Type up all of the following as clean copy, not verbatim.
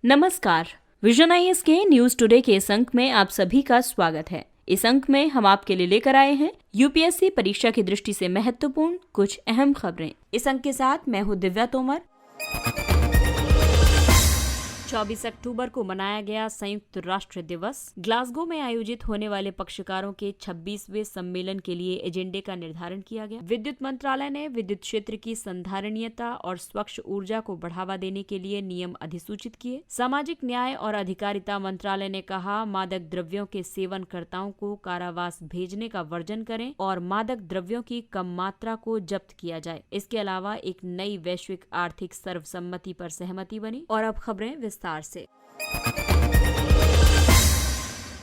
नमस्कार। Vision IAS के news today के इस अंक में आप सभी का स्वागत है। इस अंक में हम आपके लिए लेकर आए हैं यूपीएससी परीक्षा की दृष्टि से महत्वपूर्ण कुछ अहम खबरें। इस अंक के साथ मैं हूं दिव्या तोमर। 24 अक्टूबर को मनाया गया संयुक्त राष्ट्र दिवस। ग्लासगो में आयोजित होने वाले पक्षकारों के 26वें सम्मेलन के लिए एजेंडे का निर्धारण किया गया। विद्युत मंत्रालय ने विद्युत क्षेत्र की संधारणीयता और स्वच्छ ऊर्जा को बढ़ावा देने के लिए नियम अधिसूचित किए। सामाजिक न्याय और अधिकारिता मंत्रालय ने कहा, मादक द्रव्यों के सेवनकर्ताओं को कारावास भेजने का वर्जन करें और मादक द्रव्यों की कम मात्रा को जब्त किया जाए। इसके अलावा एक नई वैश्विक आर्थिक सर्वसम्मति पर सहमति बनी। और अब खबरें विस्तार से।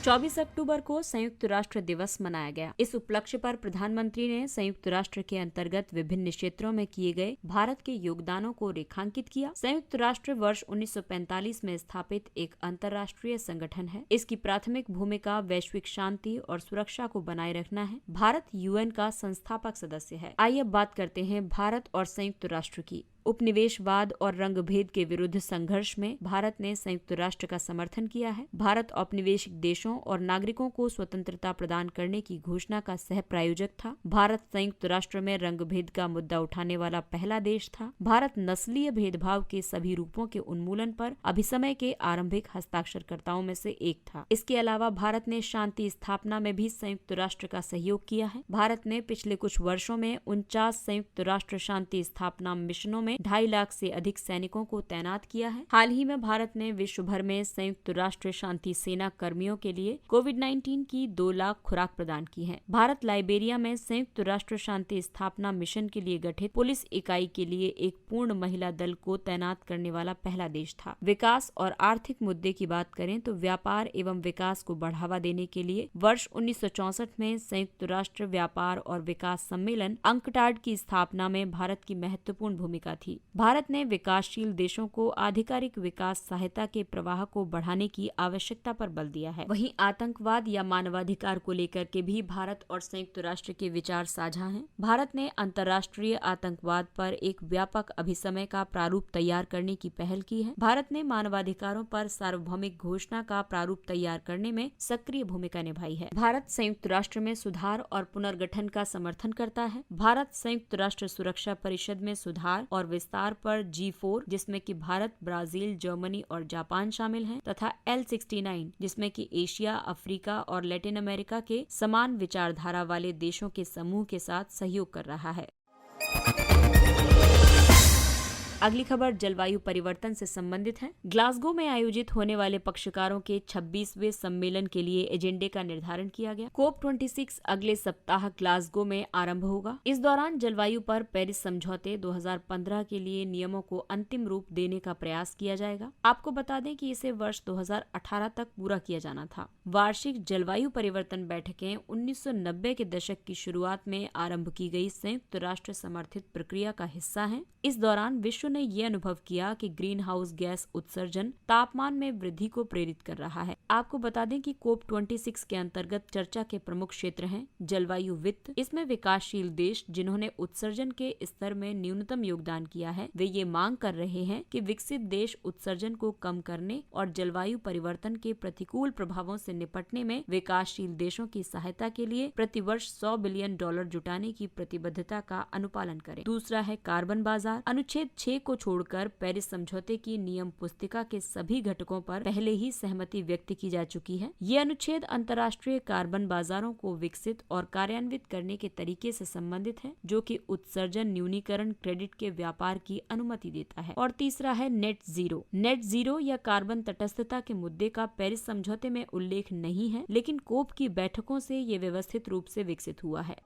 24 अक्टूबर को संयुक्त राष्ट्र दिवस मनाया गया। इस उपलक्ष्य पर प्रधानमंत्री ने संयुक्त राष्ट्र के अंतर्गत विभिन्न क्षेत्रों में किए गए भारत के योगदानों को रेखांकित किया। संयुक्त राष्ट्र वर्ष 1945 में स्थापित एक अंतर्राष्ट्रीय संगठन है। इसकी प्राथमिक भूमिका वैश्विक शांति और सुरक्षा को बनाए रखना है। भारत यूएन का संस्थापक सदस्य है। आइए अब बात करते हैं भारत और संयुक्त राष्ट्र की। उपनिवेशवाद और रंगभेद के विरुद्ध संघर्ष में भारत ने संयुक्त राष्ट्र का समर्थन किया है। भारत औपनिवेशिक देशों और नागरिकों को स्वतंत्रता प्रदान करने की घोषणा का सह प्रायोजक था। भारत संयुक्त राष्ट्र में रंगभेद का मुद्दा उठाने वाला पहला देश था। भारत नस्लीय भेदभाव के सभी रूपों के उन्मूलन पर अभिसमय के आरंभिक हस्ताक्षरकर्ताओं में से एक था। इसके अलावा भारत ने शांति स्थापना में भी संयुक्त राष्ट्र का सहयोग किया है। भारत ने पिछले कुछ वर्षों में 49 संयुक्त राष्ट्र शांति स्थापना मिशनों में 2.5 लाख से अधिक सैनिकों को तैनात किया है। हाल ही में भारत ने विश्व भर में संयुक्त राष्ट्र शांति सेना कर्मियों के लिए कोविड-19 की 2 लाख खुराक प्रदान की है। भारत लाइबेरिया में संयुक्त राष्ट्र शांति स्थापना मिशन के लिए गठित पुलिस इकाई के लिए एक पूर्ण महिला दल को तैनात करने वाला पहला देश था। विकास और आर्थिक मुद्दे की बात करें तो व्यापार एवं विकास को बढ़ावा देने के लिए वर्ष 1964 में संयुक्त राष्ट्र व्यापार और विकास सम्मेलन अंकटाड की स्थापना में भारत की महत्वपूर्ण भूमिका थी। भारत ने विकासशील देशों को आधिकारिक विकास सहायता के प्रवाह को बढ़ाने की आवश्यकता पर बल दिया है। वहीं आतंकवाद या मानवाधिकार को लेकर के भी भारत और संयुक्त राष्ट्र के विचार साझा हैं। भारत ने अंतर्राष्ट्रीय आतंकवाद पर एक व्यापक अभिसमय का प्रारूप तैयार करने की पहल की है। भारत ने मानवाधिकारों पर सार्वभौमिक घोषणा का प्रारूप तैयार करने में सक्रिय भूमिका निभाई है। भारत संयुक्त राष्ट्र में सुधार और पुनर्गठन का समर्थन करता है। भारत संयुक्त राष्ट्र सुरक्षा परिषद में सुधार और विस्तार पर G4 जिसमें कि भारत, ब्राजील, जर्मनी और जापान शामिल हैं, तथा L69 जिसमें कि एशिया, अफ्रीका और लैटिन अमेरिका के समान विचारधारा वाले देशों के समूह के साथ सहयोग कर रहा है। अगली खबर जलवायु परिवर्तन से संबंधित है। ग्लासगो में आयोजित होने वाले पक्षकारों के 26वें सम्मेलन के लिए एजेंडे का निर्धारण किया गया। COP26 अगले सप्ताह ग्लासगो में आरंभ होगा। इस दौरान जलवायु पर पेरिस समझौते 2015 के लिए नियमों को अंतिम रूप देने का प्रयास किया जाएगा। आपको बता दें कि इसे वर्ष 2018 तक पूरा किया जाना था। वार्षिक जलवायु परिवर्तन बैठकें 1990 के दशक की शुरुआत में आरंभ की गई संयुक्त राष्ट्र समर्थित प्रक्रिया का हिस्सा है। इस दौरान विश्व ने यह अनुभव किया कि ग्रीन हाउस गैस उत्सर्जन तापमान में वृद्धि को प्रेरित कर रहा है। आपको बता दें कि COP26 के अंतर्गत चर्चा के प्रमुख क्षेत्र हैं जलवायु वित्त। इसमें विकासशील देश जिन्होंने उत्सर्जन के स्तर में न्यूनतम योगदान किया है, वे ये मांग कर रहे हैं कि विकसित देश उत्सर्जन को कम करने और जलवायु परिवर्तन के प्रतिकूल प्रभावों से निपटने में विकासशील देशों की सहायता के लिए प्रतिवर्ष $100 बिलियन जुटाने की प्रतिबद्धता का अनुपालन करें। दूसरा है कार्बन बाजार। अनुच्छेद 6 को छोड़कर पेरिस समझौते की नियम पुस्तिका के सभी घटकों पर पहले ही सहमति व्यक्त की जा चुकी है। ये अनुच्छेद अंतर्राष्ट्रीय कार्बन बाजारों को विकसित और कार्यान्वित करने के तरीके से संबंधित है, जो कि उत्सर्जन न्यूनीकरण क्रेडिट के व्यापार की अनुमति देता है। और तीसरा है नेट जीरो। नेट जीरो या कार्बन तटस्थता के मुद्दे का पेरिस समझौते में उल्लेख नहीं है, लेकिन कोप की बैठकों से ये व्यवस्थित रूप से विकसित हुआ है।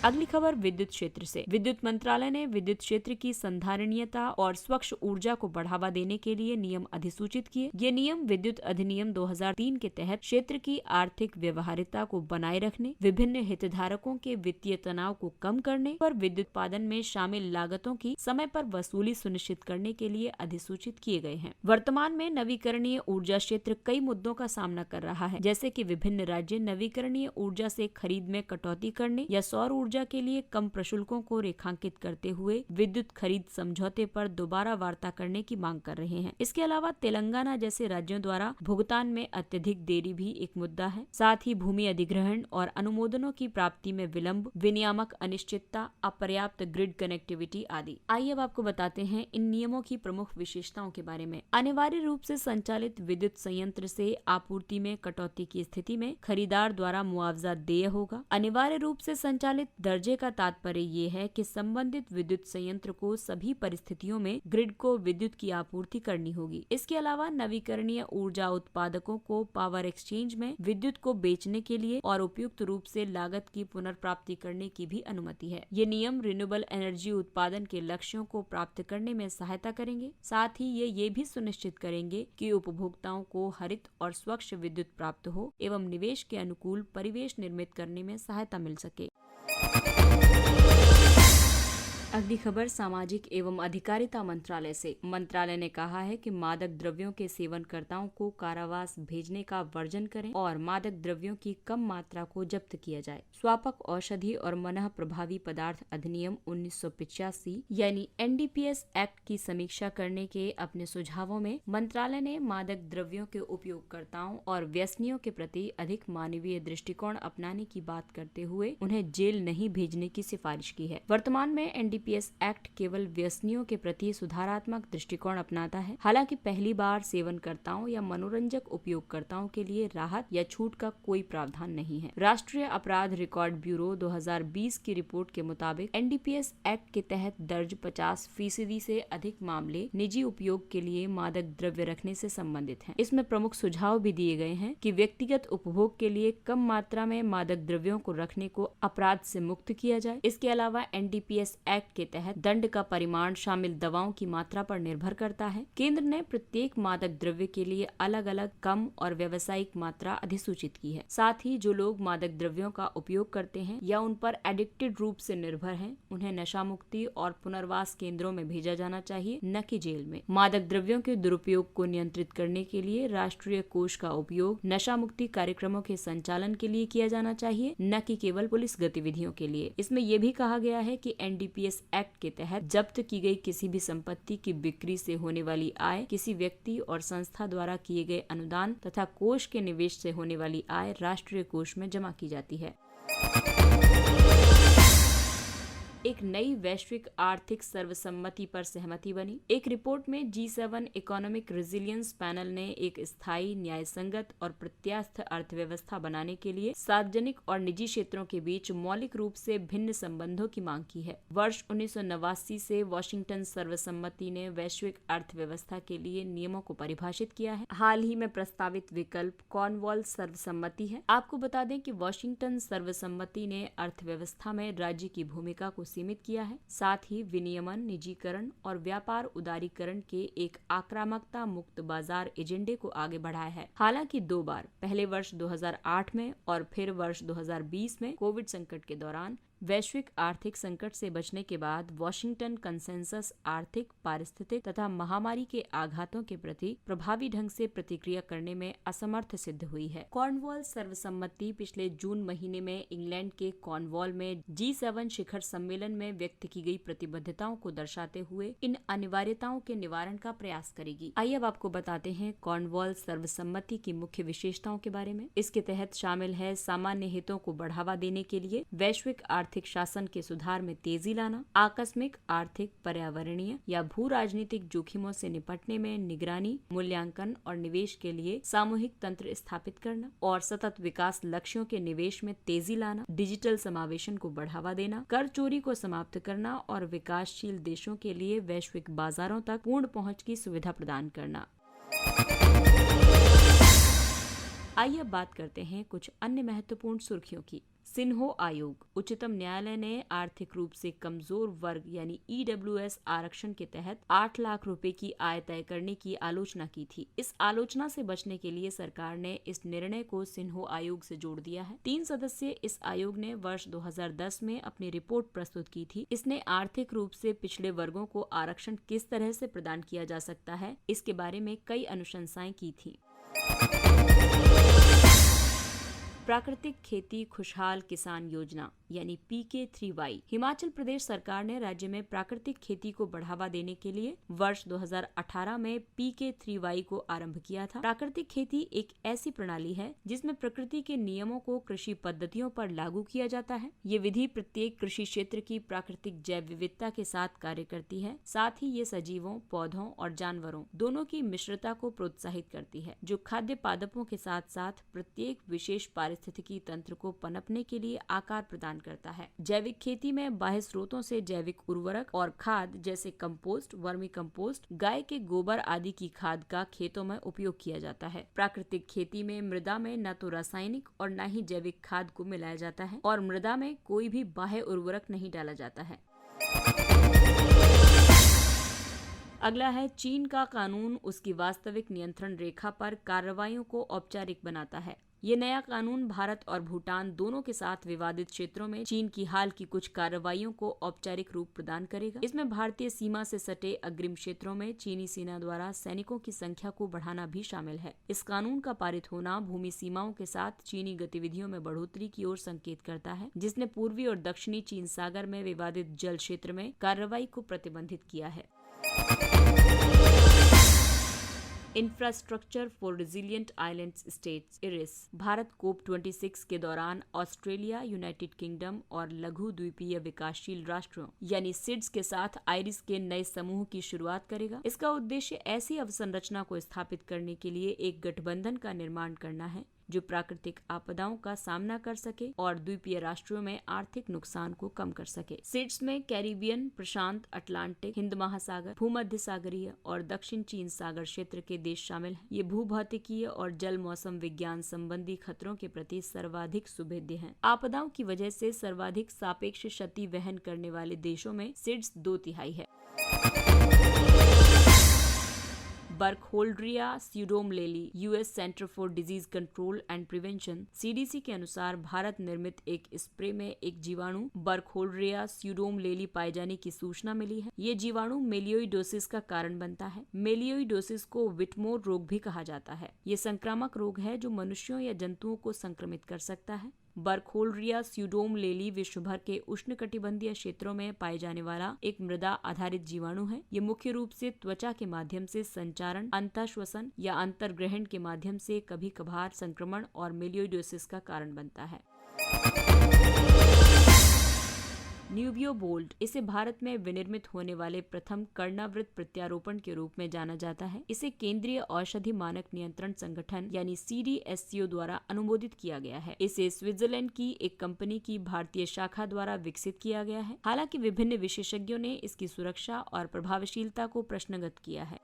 अगली खबर विद्युत क्षेत्र से। विद्युत मंत्रालय ने विद्युत क्षेत्र की संधारणीयता और स्वच्छ ऊर्जा को बढ़ावा देने के लिए नियम अधिसूचित किए। ये नियम विद्युत अधिनियम 2003 के तहत क्षेत्र की आर्थिक व्यवहार्यता को बनाए रखने, विभिन्न हितधारकों के वित्तीय तनाव को कम करने और विद्युत उत्पादन में शामिल लागतों की समय पर वसूली सुनिश्चित करने के लिए अधिसूचित किए गए हैं। वर्तमान में नवीकरणीय ऊर्जा क्षेत्र कई मुद्दों का सामना कर रहा है, जैसे कि विभिन्न राज्य नवीकरणीय ऊर्जा से खरीद में कटौती करने या सौर ऊर्जा के लिए कम प्रशुल्कों को रेखांकित करते हुए विद्युत खरीद समझौते पर दोबारा वार्ता करने की मांग कर रहे हैं। इसके अलावा तेलंगाना जैसे राज्यों द्वारा भुगतान में अत्यधिक देरी भी एक मुद्दा है। साथ ही भूमि अधिग्रहण और अनुमोदनों की प्राप्ति में विलंब, विनियामक अनिश्चितता, अपर्याप्त ग्रिड कनेक्टिविटी आदि। आइए अब आपको बताते हैं इन नियमों की प्रमुख विशेषताओं के बारे में। अनिवार्य रूप से संचालित विद्युत संयंत्र से आपूर्ति में कटौती की स्थिति में खरीदार द्वारा मुआवजा देय होगा। अनिवार्य रूप से संचालित दर्जे का तात्पर्य ये है कि संबंधित विद्युत संयंत्र को सभी परिस्थितियों में ग्रिड को विद्युत की आपूर्ति करनी होगी। इसके अलावा नवीकरणीय ऊर्जा उत्पादकों को पावर एक्सचेंज में विद्युत को बेचने के लिए और उपयुक्त रूप से लागत की पुनर्प्राप्ति करने की भी अनुमति है। ये नियम रिन्यूएबल एनर्जी उत्पादन के लक्ष्यों को प्राप्त करने में सहायता करेंगे। साथ ही ये भी सुनिश्चित करेंगे कि उपभोक्ताओं को हरित और स्वच्छ विद्युत प्राप्त हो एवं निवेश के अनुकूल परिवेश निर्मित करने में सहायता मिल सके। अगली खबर सामाजिक एवं अधिकारिता मंत्रालय से। मंत्रालय ने कहा है कि मादक द्रव्यों के सेवनकर्ताओं को कारावास भेजने का वर्जन करें और मादक द्रव्यों की कम मात्रा को जब्त किया जाए। स्वापक औषधि और मनः प्रभावी पदार्थ अधिनियम 1985 यानी NDPS एक्ट की समीक्षा करने के अपने सुझावों में मंत्रालय ने मादक द्रव्यों के उपयोगकर्ताओं और व्यसनियों के प्रति अधिक मानवीय दृष्टिकोण अपनाने की बात करते हुए उन्हें जेल नहीं भेजने की सिफारिश की है। वर्तमान में NDPS एक्ट केवल व्यसनियों के प्रति सुधारात्मक दृष्टिकोण अपनाता है। हालांकि पहली बार सेवनकर्ताओं या मनोरंजक उपयोगकर्ताओं के लिए राहत या छूट का कोई प्रावधान नहीं है। राष्ट्रीय अपराध रिकॉर्ड ब्यूरो 2020 की रिपोर्ट के मुताबिक NDPS एक्ट के तहत दर्ज 50% से अधिक मामले निजी उपयोग के लिए मादक द्रव्य रखने से संबंधित हैं। इसमें प्रमुख सुझाव भी दिए गए हैं कि व्यक्तिगत उपभोग के लिए कम मात्रा में मादक द्रव्यों को रखने को अपराध से मुक्त किया जाए। इसके अलावा NDPS एक्ट के तहत दंड का परिमाण शामिल दवाओं की मात्रा पर निर्भर करता है। केंद्र ने प्रत्येक मादक द्रव्य के लिए अलग अलग कम और व्यावसायिक मात्रा अधिसूचित की है। साथ ही जो लोग मादक द्रव्यों का उपयोग करते हैं या उन पर एडिक्टेड रूप से निर्भर हैं, उन्हें नशा मुक्ति और पुनर्वास केंद्रों में भेजा जाना चाहिए, न कि जेल में। मादक द्रव्यों के दुरुपयोग को नियंत्रित करने के लिए राष्ट्रीय कोष का उपयोग नशा मुक्ति कार्यक्रमों के संचालन के लिए किया जाना चाहिए, न कि केवल पुलिस गतिविधियों के लिए। इसमें यह भी कहा गया है कि NDPS एक्ट के तहत जब्त की गई किसी भी संपत्ति की बिक्री से होने वाली आय, किसी व्यक्ति और संस्था द्वारा किए गए अनुदान तथा कोष के निवेश से होने वाली आय राष्ट्रीय कोष में जमा की जाती है। एक नई वैश्विक आर्थिक सर्वसम्मति पर सहमति बनी। एक रिपोर्ट में G7 इकोनॉमिक रेजिलियंस पैनल ने एक स्थायी, न्यायसंगत और प्रत्यास्थ अर्थव्यवस्था बनाने के लिए सार्वजनिक और निजी क्षेत्रों के बीच मौलिक रूप से भिन्न संबंधों की मांग की है। वर्ष 1989 से वॉशिंगटन सर्वसम्मति ने वैश्विक अर्थव्यवस्था के लिए नियमों को परिभाषित किया है। हाल ही में प्रस्तावित विकल्प कॉर्नवॉल सर्वसम्मति है। आपको बता दें कि वॉशिंगटन सर्वसम्मति ने अर्थव्यवस्था में राज्य की भूमिका को सीमित किया है। साथ ही विनियमन, निजीकरण और व्यापार उदारीकरण के एक आक्रामकता मुक्त बाजार एजेंडे को आगे बढ़ाया है। हालांकि 2 बार, पहले वर्ष 2008 में और फिर वर्ष 2020 में कोविड संकट के दौरान वैश्विक आर्थिक संकट से बचने के बाद वॉशिंगटन कंसेंसस आर्थिक, पारिस्थितिक तथा महामारी के आघातों के प्रति प्रभावी ढंग से प्रतिक्रिया करने में असमर्थ सिद्ध हुई है। कॉर्नवॉल सर्वसम्मति पिछले जून महीने में इंग्लैंड के कॉर्नवॉल में G7 शिखर सम्मेलन में व्यक्त की गई प्रतिबद्धताओं को दर्शाते हुए इन अनिवार्यताओं के निवारण का प्रयास करेगी। आइए अब आपको बताते हैं कॉर्नवॉल सर्वसम्मति की मुख्य विशेषताओं के बारे में। इसके तहत शामिल है सामान्य हितों को बढ़ावा देने के लिए वैश्विक आर्थिक शासन के सुधार में तेजी लाना, आकस्मिक आर्थिक, पर्यावरणीय या भू राजनीतिक जोखिमों से निपटने में निगरानी, मूल्यांकन और निवेश के लिए सामूहिक तंत्र स्थापित करना और सतत विकास लक्ष्यों के निवेश में तेजी लाना, डिजिटल समावेशन को बढ़ावा देना, कर चोरी को समाप्त करना और विकासशील देशों के लिए वैश्विक बाजारों तक पूर्ण पहुंच की सुविधा प्रदान करना। आइए अब बात करते हैं कुछ अन्य महत्वपूर्ण सुर्खियों की। सिन्हो आयोग। उच्चतम न्यायालय ने आर्थिक रूप से कमजोर वर्ग यानी EWS आरक्षण के तहत 8 लाख रुपए की आय तय करने की आलोचना की थी। इस आलोचना से बचने के लिए सरकार ने इस निर्णय को सिन्हो आयोग से जोड़ दिया है। 3 सदस्यीय इस आयोग ने वर्ष 2010 में अपनी रिपोर्ट प्रस्तुत की थी। इसने आर्थिक रूप से पिछड़े वर्गों को आरक्षण किस तरह से प्रदान किया जा सकता है, इसके बारे में कई अनुशंसाएं की थी। प्राकृतिक खेती खुशहाल किसान योजना। यानी PK3Y। हिमाचल प्रदेश सरकार ने राज्य में प्राकृतिक खेती को बढ़ावा देने के लिए वर्ष 2018 में PK3Y को आरंभ किया था। प्राकृतिक खेती एक ऐसी प्रणाली है जिसमें प्रकृति के नियमों को कृषि पद्धतियों पर लागू किया जाता है। ये विधि प्रत्येक कृषि क्षेत्र की प्राकृतिक जैव विविधता के साथ कार्य करती है। साथ ही ये सजीवों, पौधों और जानवरों दोनों की मिश्रता को प्रोत्साहित करती है, जो खाद्य पादपों के साथ साथ प्रत्येक विशेष पारिस्थितिकी तंत्र को पनपने के लिए आकार प्रदान करता है। जैविक खेती में बाह्य स्रोतों से जैविक उर्वरक और खाद जैसे कंपोस्ट, वर्मी कंपोस्ट, गाय के गोबर आदि की खाद का खेतों में उपयोग किया जाता है। प्राकृतिक खेती में मृदा में न तो रासायनिक और न ही जैविक खाद को मिलाया जाता है और मृदा में कोई भी बाह्य उर्वरक नहीं डाला जाता है। अगला है चीन का कानून उसकी वास्तविक नियंत्रण रेखा पर कार्रवाइयों को औपचारिक बनाता है। ये नया कानून भारत और भूटान दोनों के साथ विवादित क्षेत्रों में चीन की हाल की कुछ कार्रवाइयों को औपचारिक रूप प्रदान करेगा। इसमें भारतीय सीमा से सटे अग्रिम क्षेत्रों में चीनी सेना द्वारा सैनिकों की संख्या को बढ़ाना भी शामिल है। इस कानून का पारित होना भूमि सीमाओं के साथ चीनी गतिविधियों में बढ़ोतरी की ओर संकेत करता है, जिसने पूर्वी और दक्षिणी चीन सागर में विवादित जल क्षेत्र में कार्रवाई को प्रतिबंधित किया है। Infrastructure for resilient islands states iris Bharat COP26 के दौरान ऑस्ट्रेलिया, यूनाइटेड किंगडम और लघु द्वीपीय विकासशील राष्ट्रों यानी सिड्स के साथ आइरिस के नए समूह की शुरुआत करेगा। इसका उद्देश्य ऐसी अवसंरचना को स्थापित करने के लिए एक गठबंधन का निर्माण करना है जो प्राकृतिक आपदाओं का सामना कर सके और द्वीपीय राष्ट्रों में आर्थिक नुकसान को कम कर सके। सिड्स में कैरिबियन, प्रशांत, अटलांटिक, हिंद महासागर, भूमध्य सागरीय और दक्षिण चीन सागर क्षेत्र के देश शामिल हैं। ये भूभौतिकीय और जल मौसम विज्ञान संबंधी खतरों के प्रति सर्वाधिक सुभेद्य हैं। आपदाओं की वजह से सर्वाधिक सापेक्ष क्षति वहन करने वाले देशों में सिड्स 2/3 है। Burkholderia pseudomallei US Center for Disease Control and Prevention CDC के अनुसार भारत निर्मित एक स्प्रे में एक जीवाणु बर्कहोल्ड्रिया स्यूडोमोलेली पाए जाने की सूचना मिली है। ये जीवाणु मेलियोइडोसिस का कारण बनता है। मेलियोइडोसिस को विटमोर रोग भी कहा जाता है। ये संक्रामक रोग है जो मनुष्यों या जंतुओं को संक्रमित कर सकता है। बर्कहोल्ड्रिया स्यूडोमोलेली विश्व भर के उष्णकटिबंधीय क्षेत्रों में पाए जाने वाला एक मृदा आधारित जीवाणु है। ये मुख्य रूप से त्वचा के माध्यम से संचारण, अंतःश्वसन या अंतर्ग्रहण के माध्यम से कभी कभार संक्रमण और मेलियोइडोसिस का कारण बनता है। न्यूबियो बोल्ड इसे भारत में विनिर्मित होने वाले प्रथम कर्णावृत प्रत्यारोपण के रूप में जाना जाता है। इसे केंद्रीय औषधि मानक नियंत्रण संगठन यानी CDSCO द्वारा अनुमोदित किया गया है। इसे स्विट्जरलैंड की एक कंपनी की भारतीय शाखा द्वारा विकसित किया गया है। हालांकि विभिन्न विशेषज्ञों ने इसकी सुरक्षा और प्रभावशीलता को प्रश्नगत किया है।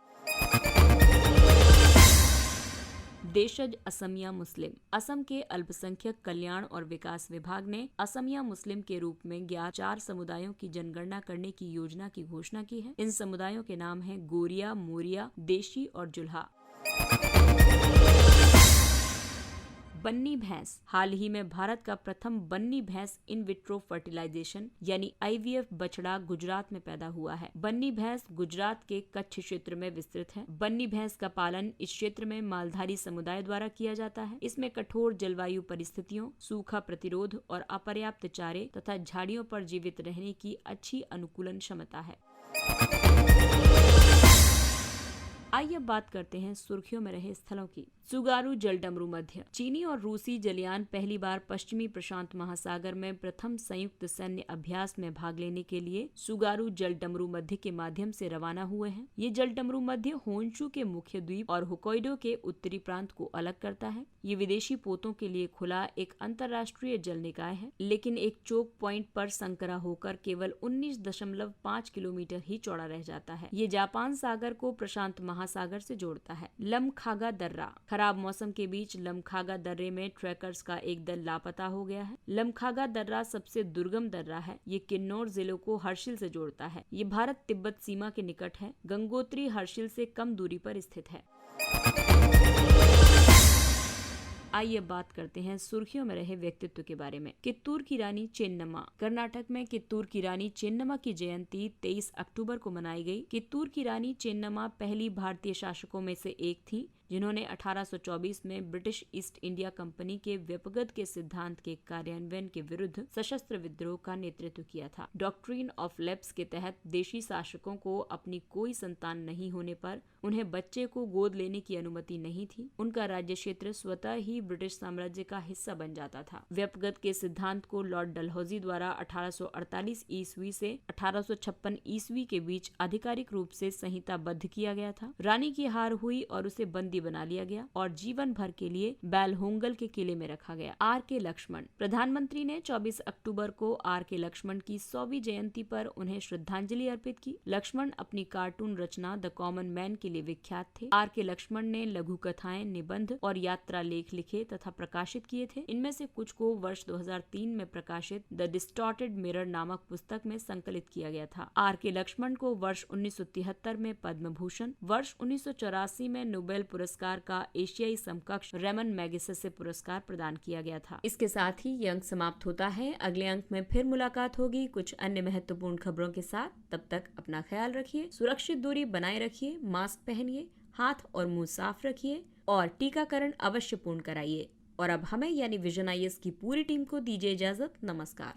देशज असमिया मुस्लिम असम के अल्पसंख्यक कल्याण और विकास विभाग ने असमिया मुस्लिम के रूप में ज्ञात 4 समुदायों की जनगणना करने की योजना की घोषणा की है। इन समुदायों के नाम हैं गोरिया, मोरिया, देशी और जुल्हा। बन्नी भैंस हाल ही में भारत का प्रथम बन्नी भैंस इन विट्रो फर्टिलाइजेशन यानी IVF बछड़ा गुजरात में पैदा हुआ है। बन्नी भैंस गुजरात के कच्छ क्षेत्र में विस्तृत है। बन्नी भैंस का पालन इस क्षेत्र में मालधारी समुदाय द्वारा किया जाता है। इसमें कठोर जलवायु परिस्थितियों, सूखा प्रतिरोध और अपर्याप्त चारे तथा झाड़ियों पर जीवित रहने की अच्छी अनुकूलन क्षमता है। आइए अब बात करते हैं सुर्खियों में रहे स्थलों की। सुगारू जलडमरू मध्य चीनी और रूसी जलयान पहली बार पश्चिमी प्रशांत महासागर में प्रथम संयुक्त सैन्य अभ्यास में भाग लेने के लिए सुगारू जलडमरू मध्य के माध्यम से रवाना हुए हैं। ये जलडमरू मध्य होन्शु के मुख्य द्वीप और होक्काइडो के उत्तरी प्रांत को अलग करता है। ये विदेशी पोतों के लिए खुला एक अंतर्राष्ट्रीय जल निकाय है, लेकिन एक चोक पॉइंट पर संकरा होकर केवल 19.5 किलोमीटर ही चौड़ा रह जाता है। ये जापान सागर को प्रशांत महासागर से जोड़ता है। लमखागा दर्रा खराब मौसम के बीच लमखागा दर्रे में ट्रैकर्स का एक दल लापता हो गया है। लमखागा दर्रा सबसे दुर्गम दर्रा है। ये किन्नौर जिलों को हर्षिल से जोड़ता है। ये भारत तिब्बत सीमा के निकट है। गंगोत्री हर्षिल से कम दूरी पर स्थित है। आइए बात करते हैं सुर्खियों में रहे व्यक्तित्व के बारे में। कित्तूर की रानी चेन्नम्मा कर्नाटक में कित्तूर की रानी चेन्नम्मा की जयंती 23 अक्टूबर को मनाई गई। कित्तूर की रानी चेन्नम्मा पहली भारतीय शासकों में से एक थी जिन्होंने 1824 में ब्रिटिश ईस्ट इंडिया कंपनी के व्यपगत के सिद्धांत के कार्यान्वयन के विरुद्ध सशस्त्र विद्रोह का नेतृत्व किया था। डॉक्ट्रिन ऑफ लैप्स के तहत देशी शासकों को अपनी कोई संतान नहीं होने पर उन्हें बच्चे को गोद लेने की अनुमति नहीं थी। उनका राज्य क्षेत्र स्वतः ही ब्रिटिश साम्राज्य का हिस्सा बन जाता था। व्यपगत के सिद्धांत को लॉर्ड डलहौजी द्वारा 1848 ईस्वी से 1856 ईस्वी के बीच आधिकारिक रूप से संहिताबद्ध किया गया था। रानी की हार हुई और उसे बंदी बना लिया गया और जीवन भर के लिए बैलहोंगल के किले में रखा गया। आर के लक्ष्मण। प्रधानमंत्री ने 24 अक्टूबर को आर के लक्ष्मण की 100वीं जयंती पर उन्हें श्रद्धांजलि अर्पित की। लक्ष्मण अपनी कार्टून रचना द कॉमन मैन के लिए विख्यात थे। आर के लक्ष्मण ने लघु कथाएं, निबंध और यात्रा लेख लिखे तथा प्रकाशित किए थे। इनमें से कुछ को वर्ष 2003 में प्रकाशित द डिस्टॉर्टेड मिरर नामक पुस्तक में संकलित किया गया था। आर के लक्ष्मण को वर्ष 1973 में पद्म भूषण, वर्ष 1984 में नोबेल पुरस्कार का एशियाई समकक्ष रेमन मैगसेसे पुरस्कार प्रदान किया गया था। इसके साथ ही ये अंक समाप्त होता है। अगले अंक में फिर मुलाकात होगी कुछ अन्य महत्वपूर्ण खबरों के साथ। तब तक अपना ख्याल रखिए, सुरक्षित दूरी बनाए रखिए, मास्क पहनिए, हाथ और मुंह साफ रखिए और टीकाकरण अवश्य पूर्ण कराइए। और अब हमें यानी विजन IAS की पूरी टीम को दीजिए इजाजत। नमस्कार।